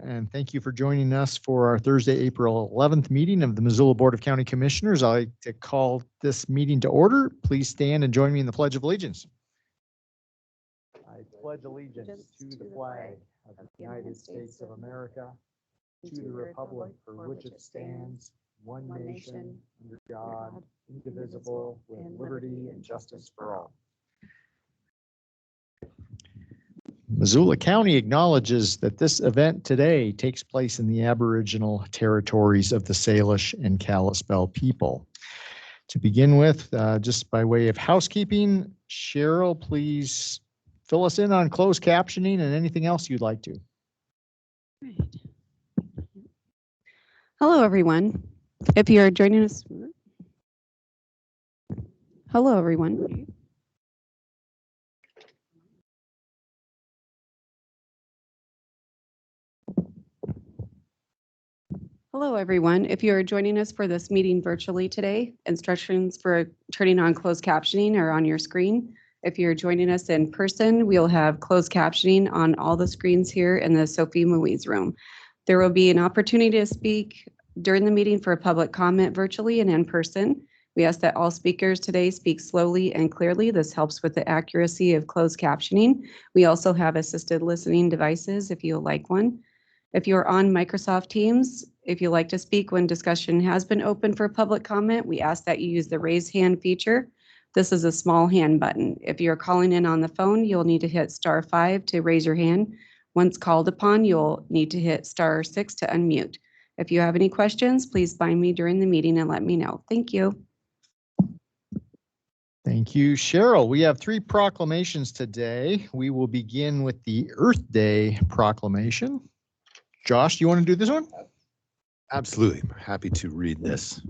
and thank you for joining us for our Thursday, April 11th meeting of the Missoula Board of County Commissioners. I'd like to call this meeting to order. Please stand and join me in the Pledge of Allegiance. I pledge allegiance to the flag of the United States of America, to the republic for which it stands, one nation, under God, indivisible, with liberty and justice for all. Missoula County acknowledges that this event today takes place in the Aboriginal territories of the Salish and Kalispel people. To begin with, just by way of housekeeping, Cheryl, please fill us in on closed captioning and anything else you'd like to. Right. Hello, everyone. If you're joining us, hello, everyone. Hello, everyone. If you are joining us for this meeting virtually today, instructions for turning on closed captioning are on your screen. If you're joining us in person, we'll have closed captioning on all the screens here in the Sophie Moise room. There will be an opportunity to speak during the meeting for public comment virtually and in person. We ask that all speakers today speak slowly and clearly. This helps with the accuracy of closed captioning. We also have assisted listening devices if you'll like one. If you're on Microsoft Teams, if you like to speak when discussion has been open for public comment, we ask that you use the raise hand feature. This is a small hand button. If you're calling in on the phone, you'll need to hit *5 to raise your hand. Once called upon, you'll need to hit *6 to unmute. If you have any questions, please find me during the meeting and let me know. Thank you. Thank you, Cheryl. We have 3 proclamations today. We will begin with the Earth Day proclamation. Josh, do you want to do this one? Absolutely. I'm happy to read this.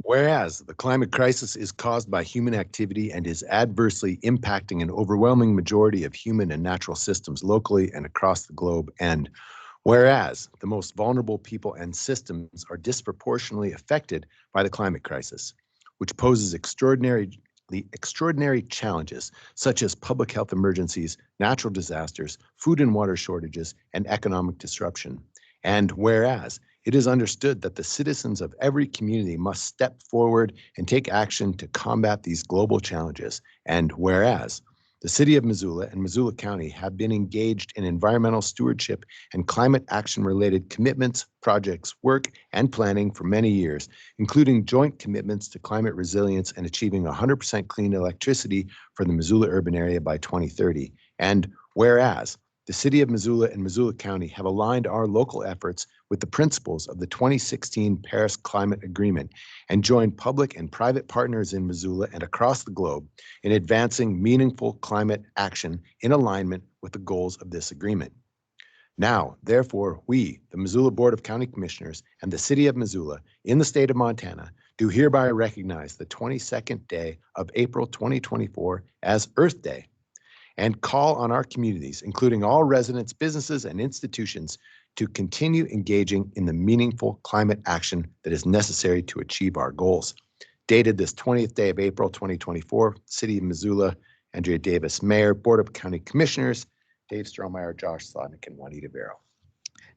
Whereas the climate crisis is caused by human activity and is adversely impacting an overwhelming majority of human and natural systems locally and across the globe, and whereas the most vulnerable people and systems are disproportionately affected by the climate crisis, which poses extraordinary challenges such as public health emergencies, natural disasters, food and water shortages, and economic disruption. And whereas it is understood that the citizens of every community must step forward and take action to combat these global challenges. And whereas the City of Missoula and Missoula County have been engaged in environmental stewardship and climate action-related commitments, projects, work, and planning for many years, including joint commitments to climate resilience and achieving 100% clean electricity for the Missoula urban area by 2030. And whereas the City of Missoula and Missoula County have aligned our local efforts with the principles of the 2016 Paris Climate Agreement and joined public and private partners in Missoula and across the globe in advancing meaningful climate action in alignment with the goals of this agreement. Now, therefore, we, the Missoula Board of County Commissioners and the City of Missoula in the state of Montana, do hereby recognize the 22nd day of April 2024 as Earth Day, and call on our communities, including all residents, businesses, and institutions, to continue engaging in the meaningful climate action that is necessary to achieve our goals. Dated this 20th day of April 2024, City of Missoula, Andrea Davis, Mayor, Board of County Commissioners, Dave Strohmeyer, Josh Slotnick, and Juanita Barrow.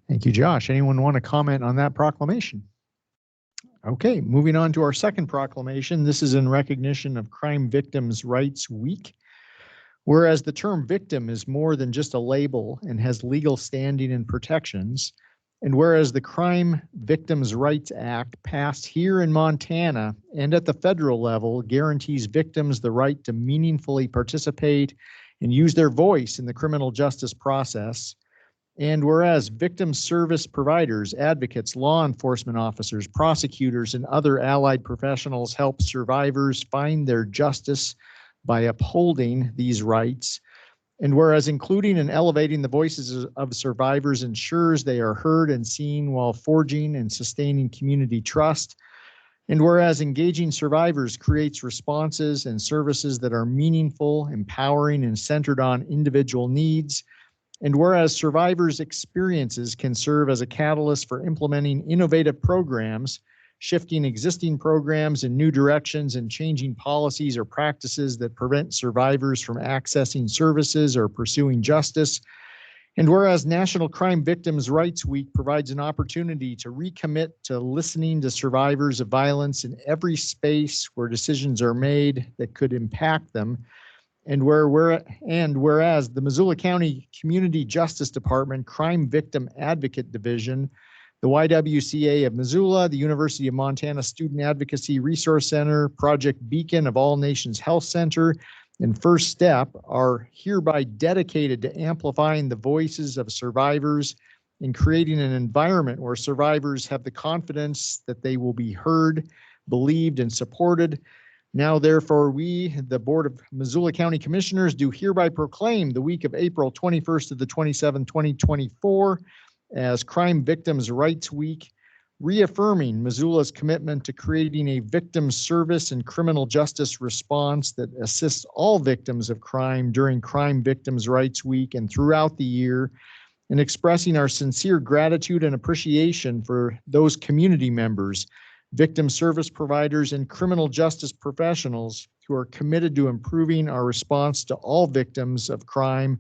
Thank you, Josh. Anyone want to comment on that proclamation? Okay, moving on to our second proclamation. This is in recognition of Crime Victims' Rights Week. Whereas the term victim is more than just a label and has legal standing and protections, and whereas the Crime Victims' Rights Act passed here in Montana and at the federal level guarantees victims the right to meaningfully participate and use their voice in the criminal justice process, and whereas victim service providers, advocates, law enforcement officers, prosecutors, and other allied professionals help survivors find their justice by upholding these rights, and whereas including and elevating the voices of survivors ensures they are heard and seen while forging and sustaining community trust, and whereas engaging survivors creates responses and services that are meaningful, empowering, and centered on individual needs, and whereas survivors' experiences can serve as a catalyst for implementing innovative programs shifting existing programs in new directions and changing policies or practices that prevent survivors from accessing services or pursuing justice. And whereas National Crime Victims' Rights Week provides an opportunity to recommit to listening to survivors of violence in every space where decisions are made that could impact them, and whereas the Missoula County Community Justice Department Crime Victim Advocate Division, the YWCA of Missoula, the University of Montana Student Advocacy Resource Center, Project Beacon of All Nations Health Center, and First Step are hereby dedicated to amplifying the voices of survivors and creating an environment where survivors have the confidence that they will be heard, believed, and supported. Now, therefore, we, the Board of Missoula County Commissioners, do hereby proclaim the week of April 21st to the 27th, 2024 as Crime Victims' Rights Week, reaffirming Missoula's commitment to creating a victim service and criminal justice response that assists all victims of crime during Crime Victims' Rights Week and throughout the year, and expressing our sincere gratitude and appreciation for those community members, victim service providers, and criminal justice professionals who are committed to improving our response to all victims of crime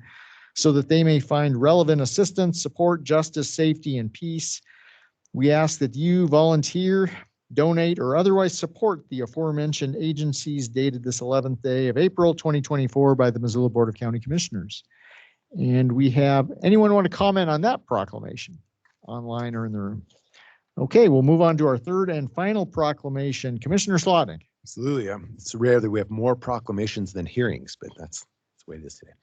so that they may find relevant assistance, support, justice, safety, and peace. We ask that you volunteer, donate, or otherwise support the aforementioned agencies dated this 11th day of April 2024 by the Missoula Board of County Commissioners. And we have, anyone want to comment on that proclamation, online or in the room? Okay, we'll move on to our third and final proclamation. Commissioner Slotnick. Absolutely. It's rare that we have more proclamations than hearings, but that's the way it is today.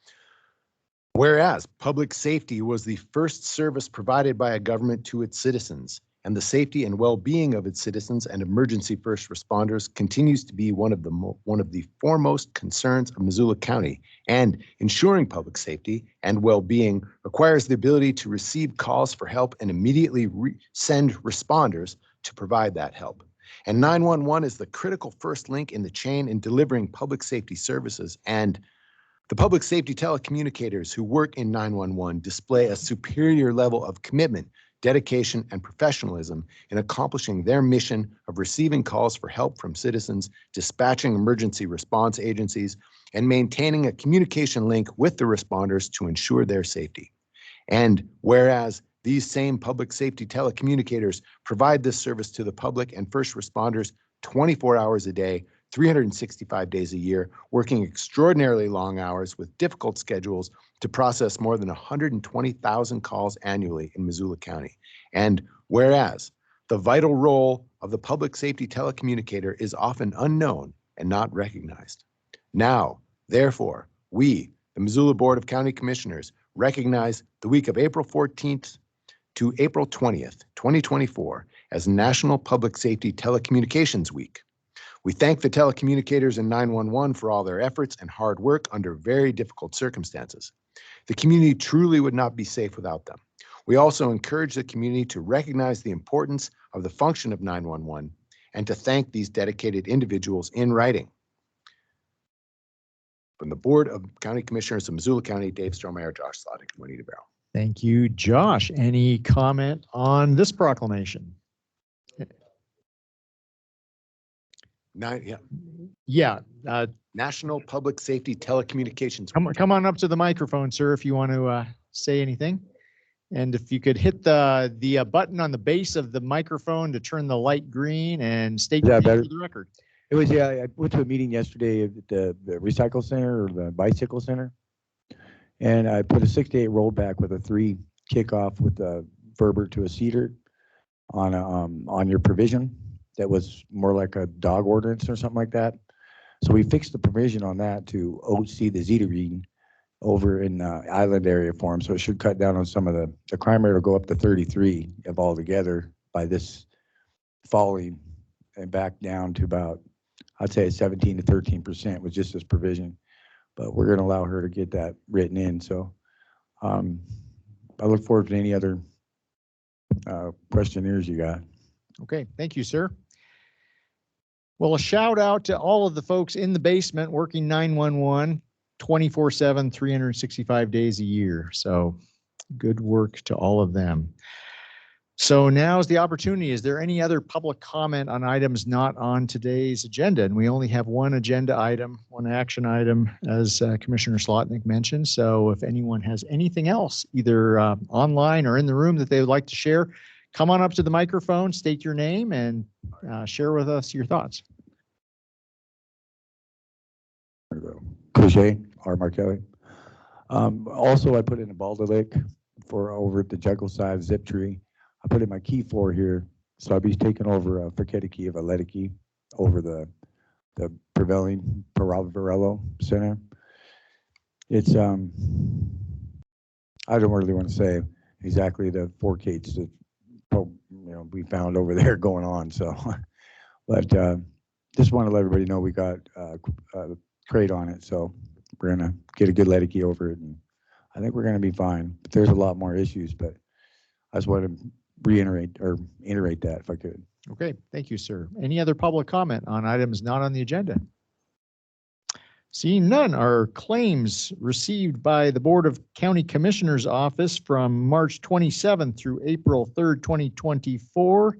Whereas public safety was the first service provided by a government to its citizens, and the safety and well-being of its citizens and emergency first responders continues to be one of the foremost concerns of Missoula County, and ensuring public safety and well-being requires the ability to receive calls for help and immediately send responders to provide that help. And 911 is the critical first link in the chain in delivering public safety services, and the public safety telecommunicators who work in 911 display a superior level of commitment, dedication, and professionalism in accomplishing their mission of receiving calls for help from citizens, dispatching emergency response agencies, and maintaining a communication link with the responders to ensure their safety. And whereas these same public safety telecommunicators provide this service to the public and first responders 24 hours a day, 365 days a year, working extraordinarily long hours with difficult schedules to process more than 120,000 calls annually in Missoula County. And whereas the vital role of the public safety telecommunicator is often unknown and not recognized. Now, therefore, we, the Missoula Board of County Commissioners, recognize the week of April 14th to April 20th, 2024 as National Public Safety Telecommunications Week. We thank the telecommunicators in 911 for all their efforts and hard work under very difficult circumstances. The community truly would not be safe without them. We also encourage the community to recognize the importance of the function of 911 and to thank these dedicated individuals in writing. From the Board of County Commissioners of Missoula County, Dave Strohmeyer, Josh Slotnick, and Juanita Barrow. Thank you, Josh. Any comment on this proclamation? Yeah. National Public Safety Telecommunications. Come on up to the microphone, sir, if you want to say anything. And if you could hit the button on the base of the microphone to turn the light green and state your name for the record. It was, yeah, I went to a meeting yesterday at the recycle center or the bicycle center. And I put a 6 to 8 rollback with a 3 kickoff with a Verber to a cedar on your provision. That was more like a dog ordinance or something like that. So we fixed the provision on that to OC the Zeta reading over in the island area for them. So it should cut down on some of the crime rate will go up to 33 of all together by this falling and back down to about, I'd say 17 to 13% with just this provision. But we're going to allow her to get that written in. So I look forward to any other questionnaires you got. Okay, thank you, sir. Well, a shout out to all of the folks in the basement working 911 24/7, 365 days a year. So good work to all of them. So now's the opportunity. Is there any other public comment on items not on today's agenda? And we only have one agenda item, one action item, as Commissioner Slotnick mentioned. So if anyone has anything else, either online or in the room that they would like to share, come on up to the microphone, state your name, and share with us your thoughts. Cliche, R. Markelli. Also, I put in a Balder Lake for over at the Jekyll side, Zip Tree. I put in my key floor here, so I'll be taking over a Faketiki of a Letiki over the prevailing Paravarello Center. It's I don't really want to say exactly the forecasts that we found over there going on. So, but just want to let everybody know we got a crate on it, so we're gonna get a good Letiki over it, and I think we're gonna be fine. But there's a lot more issues, but I just wanted to reiterate that if I could. Okay, thank you, sir. Any other public comment on items not on the agenda? Seeing none, are claims received by the Board of County Commissioners Office from March 27th through April 3rd, 2024,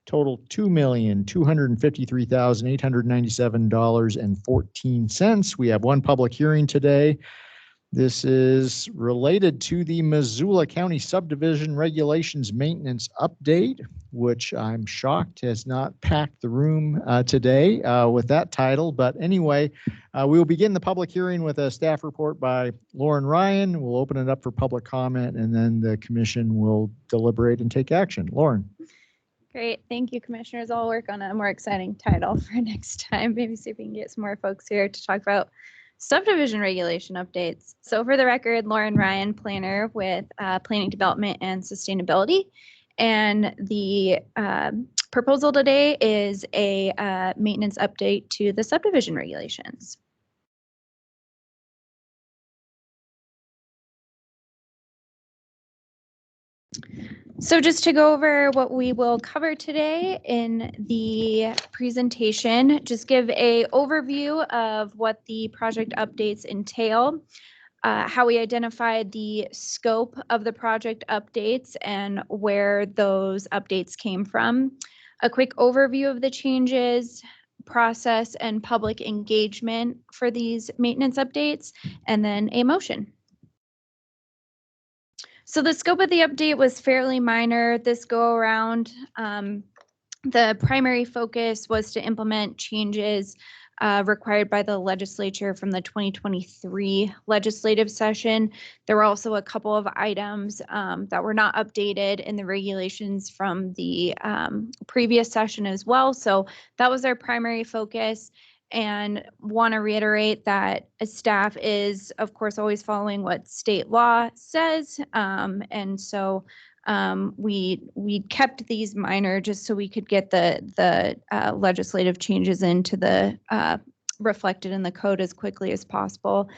total $2,253,897.14. We have one public hearing today. This is related to the Missoula County Subdivision Regulations Maintenance Update, which I'm shocked has not packed the room today with that title. But anyway, we will begin the public hearing with a staff report by Lauren Ryan. We'll open it up for public comment, and then the commission will deliberate and take action. Lauren. Great. Thank you, commissioners. I'll work on a more exciting title for next time. Maybe see if we can get some more folks here to talk about subdivision regulation updates. So for the record, Lauren Ryan, planner with Planning Development and Sustainability. And the proposal today is a maintenance update to the subdivision regulations. So just to go over what we will cover today in the presentation, just give a overview of what the project updates entail, how we identified the scope of the project updates and where those updates came from, a quick overview of the changes, process and public engagement for these maintenance updates, and then a motion. So the scope of the update was fairly minor this go around. The primary focus was to implement changes required by the legislature from the 2023 legislative session. There were also a couple of items that were not updated in the regulations from the previous session as well. So that was our primary focus. And want to reiterate that staff is, of course, always following what state law says. And so we kept these minor just so we could get the legislative changes into the reflected in the code as quickly as possible.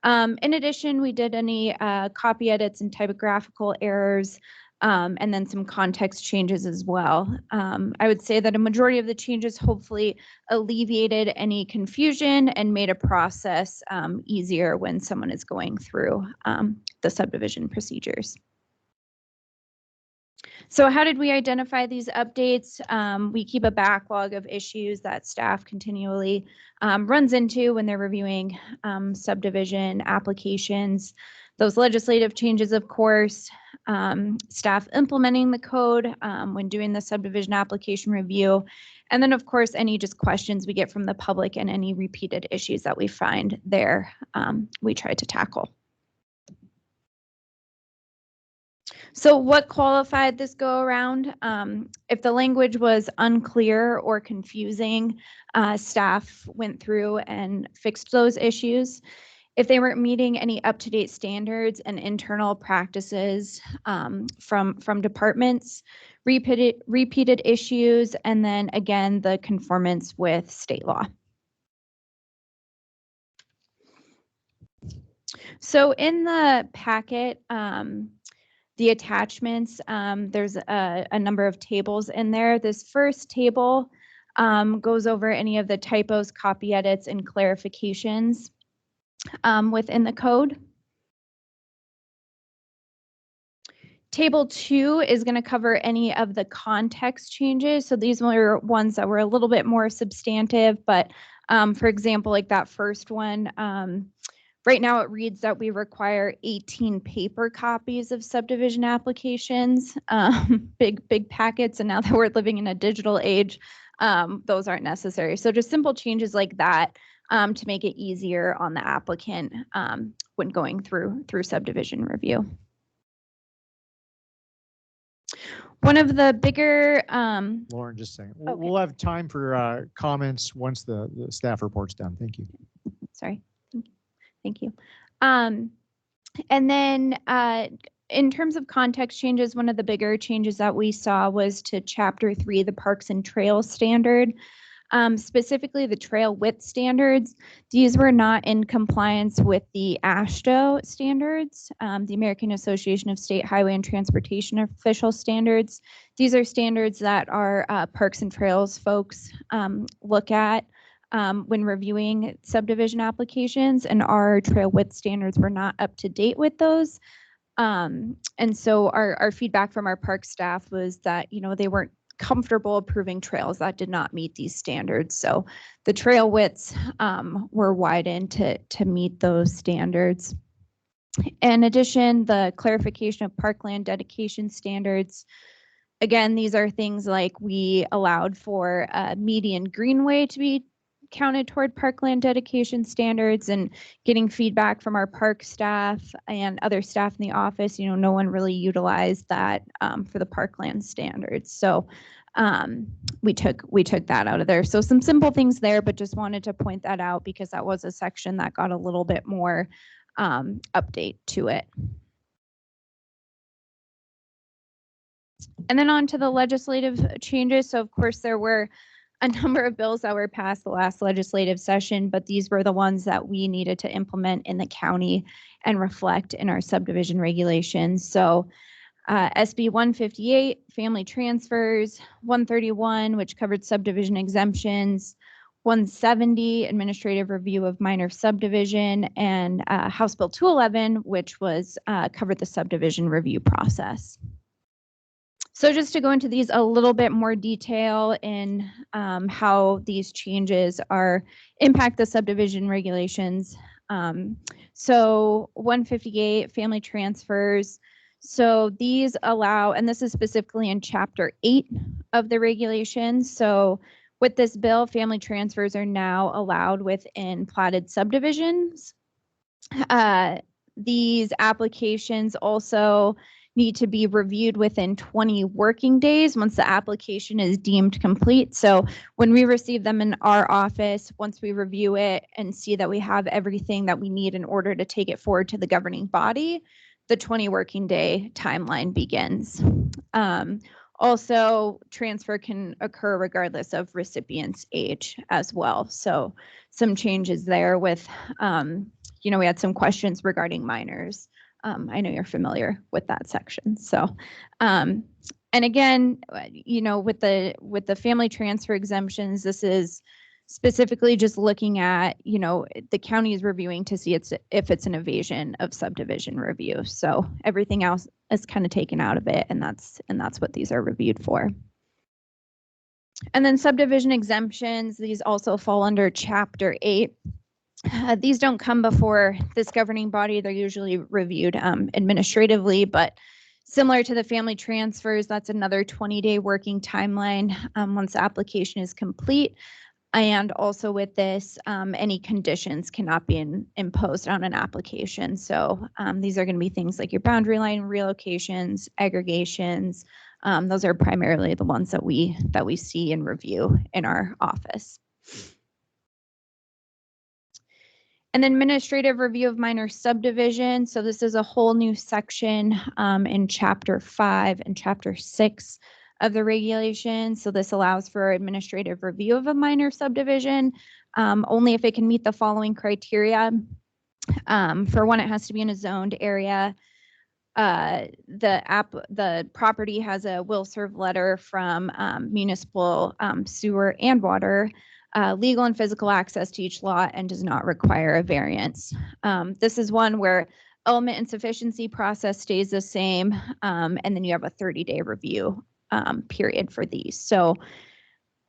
In addition, we did any copy edits and typographical errors. And then some context changes as well. I would say that a majority of the changes hopefully alleviated any confusion and made a process easier when someone is going through the subdivision procedures. So how did we identify these updates? We keep a backlog of issues that staff continually runs into when they're reviewing subdivision applications. Those legislative changes, of course, staff implementing the code when doing the subdivision application review, and then, of course, any just questions we get from the public and any repeated issues that we find there, we try to tackle. So what qualified this go around? If the language was unclear or confusing, staff went through and fixed those issues. If they weren't meeting any up-to-date standards and internal practices from departments, repeated issues, and then again, the conformance with state law. So in the packet, the attachments, there's a number of tables in there. This first table goes over any of the typos, copy edits, and clarifications within the code. Table 2 is going to cover any of the context changes. So these were ones that were a little bit more substantive, but for example, like that first one, right now it reads that we require 18 paper copies of subdivision applications, big packets. And now that we're living in a digital age, those aren't necessary. So just simple changes like that to make it easier on the applicant when going through subdivision review. One of the bigger, Lauren, just a second. Okay. We'll have time for comments once the staff report's done. Thank you. sorry, thank you. And then in terms of context changes, one of the bigger changes that we saw was to Chapter 3, the Parks and Trails Standard. Specifically the trail width standards. These were not in compliance with the AASHTO standards, the American Association of State Highway and Transportation Official Standards. These are standards that our Parks and Trails folks look at when reviewing subdivision applications, and our trail width standards were not up to date with those. And so our feedback from our park staff was that, they weren't comfortable approving trails that did not meet these standards. So the trail widths were widened to meet those standards. In addition, the clarification of parkland dedication standards. Again, these are things like we allowed for a median greenway to be counted toward parkland dedication standards, and getting feedback from our park staff and other staff in the office, no one really utilized that for the parkland standards. So we took that out of there. So some simple things there, but just wanted to point that out because that was a section that got a little bit more update to it. And then on to the legislative changes. So of course there were a number of bills that were passed the last legislative session, but these were the ones that we needed to implement in the county and reflect in our subdivision regulations. So SB 158, family transfers, 131, which covered subdivision exemptions, 170, administrative review of minor subdivision, and House Bill 211, which was covered the subdivision review process. So just to go into these a little bit more detail in how these changes impact the subdivision regulations. So 158, family transfers. So these allow, and this is specifically in Chapter 8 of the regulations. So with this bill, family transfers are now allowed within platted subdivisions. These applications also need to be reviewed within 20 working days once the application is deemed complete. So when we receive them in our office, once we review it and see that we have everything that we need in order to take it forward to the governing body, the 20 working day timeline begins. Also, transfer can occur regardless of recipient's age as well. So some changes there with, we had some questions regarding minors. I know you're familiar with that section. So, and again, with the family transfer exemptions, this is specifically just looking at, the county is reviewing to see if it's an evasion of subdivision review. So everything else is kind of taken out of it, and that's what these are reviewed for. And then subdivision exemptions, these also fall under Chapter 8. These don't come before this governing body. They're usually reviewed administratively, but similar to the family transfers, that's another 20-day working timeline once the application is complete. And also with this, any conditions cannot be imposed on an application. So these are going to be things like your boundary line relocations, aggregations. Those are primarily the ones that we see and review in our office. An administrative review of minor subdivision. So this is a whole new section in Chapter 5 and Chapter 6 of the regulations. So this allows for administrative review of a minor subdivision only if it can meet the following criteria. For one, it has to be in a zoned area. The property has a will serve letter from municipal sewer and water. Legal and physical access to each lot, and does not require a variance. This is one where element and sufficiency process stays the same. And then you have a 30-day review period for these. So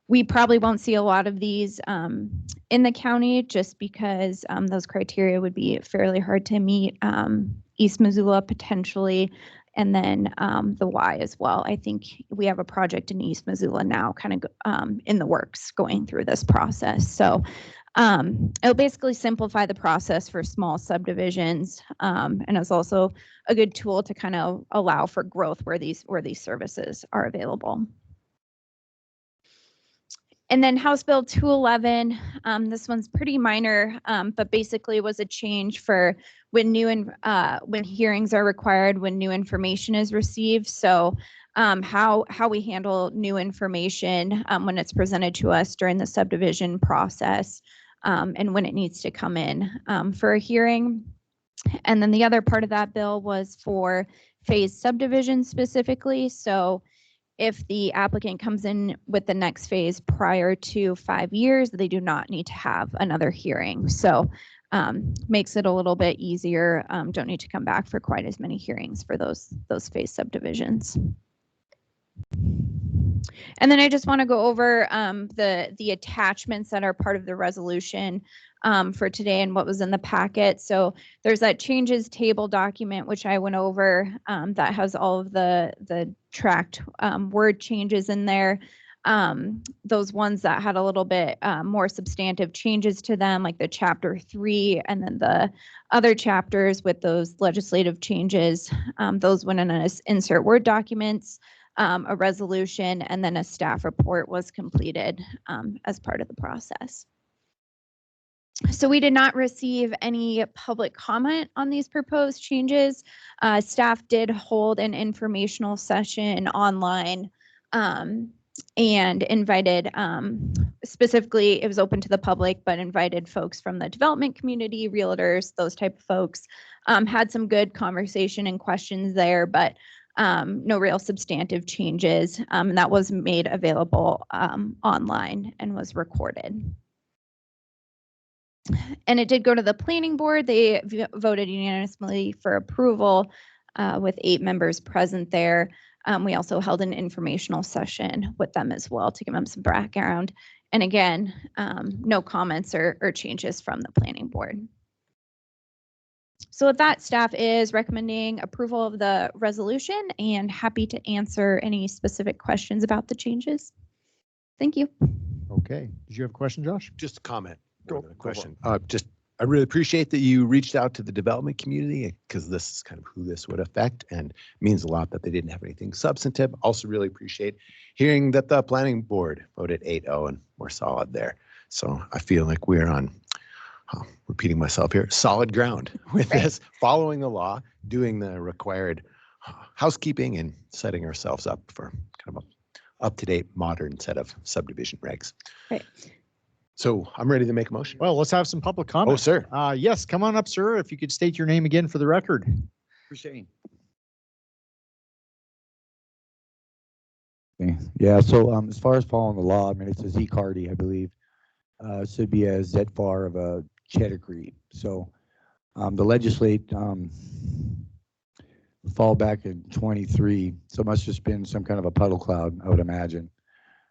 we probably won't see a lot of these in the county just because those criteria would be fairly hard to meet. East Missoula potentially, and then the Y as well. I think we have a project in East Missoula now kind of in the works going through this process. So it'll basically simplify the process for small subdivisions, and it's also a good tool to kind of allow for growth where these services are available. And then House Bill 211, this one's pretty minor, but basically was a change for when when hearings are required, when new information is received. So how we handle new information when it's presented to us during the subdivision process, and when it needs to come in for a hearing. And then the other part of that bill was for phase subdivision specifically. So if the applicant comes in with the next phase prior to 5 years, they do not need to have another hearing. So makes it a little bit easier. Don't need to come back for quite as many hearings for those phase subdivisions. And then I just want to go over the attachments that are part of the resolution for today and what was in the packet. So there's that changes table document, which I went over, that has all of the tracked word changes in there. Those ones that had a little bit more substantive changes to them, like the chapter 3 and then the other chapters with those legislative changes, those went in as insert Word documents. A resolution and then a staff report was completed as part of the process. So we did not receive any public comment on these proposed changes. Staff did hold an informational session online and invited, specifically it was open to the public, but invited folks from the development community, realtors, those type of folks. Had some good conversation and questions there, but no real substantive changes. And that was made available online and was recorded. And it did go to the planning board. They voted unanimously for approval with 8 members present there. We also held an informational session with them as well to give them some background. And again, no comments or changes from the planning board. So with that, staff is recommending approval of the resolution and happy to answer any specific questions about the changes. Thank you. Okay. Did you have a question, Josh? Just a comment. Go More than a question. I really appreciate that you reached out to the development community because this is kind of who this would affect and means a lot that they didn't have anything substantive. Also really appreciate hearing that the planning board voted 8-0 and we're solid there. So I feel like we're on, repeating myself here, solid ground with this, following the law, doing the required housekeeping and setting ourselves up for kind of a up-to-date modern set of subdivision regs. Right. So I'm ready to make a motion. Well, let's have some public comment. Oh, sir. Yes, come on up, sir. If you could state your name again for the record. Appreciate it. Yeah, so as far as following the law, I mean, it's a Z-Cardy, I believe. Should be a ZFAR of a cheddar creed. So the legislate fall back in 23, so it must have just been some kind of a puddle cloud, I would imagine,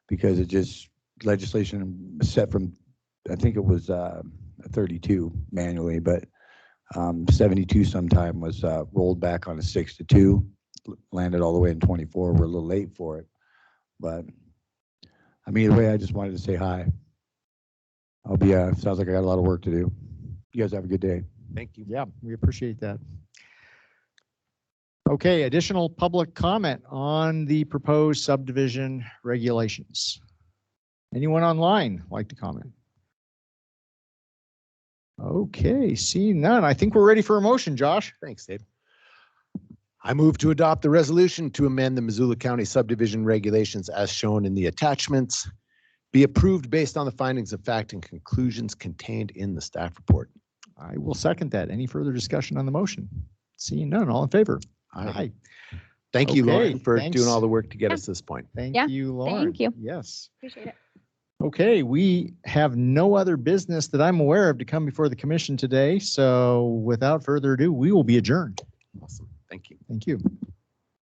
because it just legislation set from, I think it was 32 manually, but 72 sometime was rolled back on a 6-2, landed all the way in 24. We're a little late for it, but I mean, either way, I just wanted to say hi. I'll be, sounds like I got a lot of work to do. You guys have a good day. Thank you. Yeah, we appreciate that. Okay, additional public comment on the proposed subdivision regulations. Anyone online like to comment? Okay, seeing none. I think we're ready for a motion, Josh. Thanks, Dave. I move to adopt the resolution to amend the Missoula County subdivision regulations as shown in the attachments, be approved based on the findings of fact and conclusions contained in the staff report. I will second that. Any further discussion on the motion? Seeing none, all in favor? Aye. Thank you, Okay, Lauren, for thanks. doing all the work to get us to this point. Thank Yeah, you, Lauren. thank you. Yes. Appreciate it. Okay, we have no other business that I'm aware of to come before the commission today. So without further ado, we will be adjourned. Awesome. Thank you. Thank you.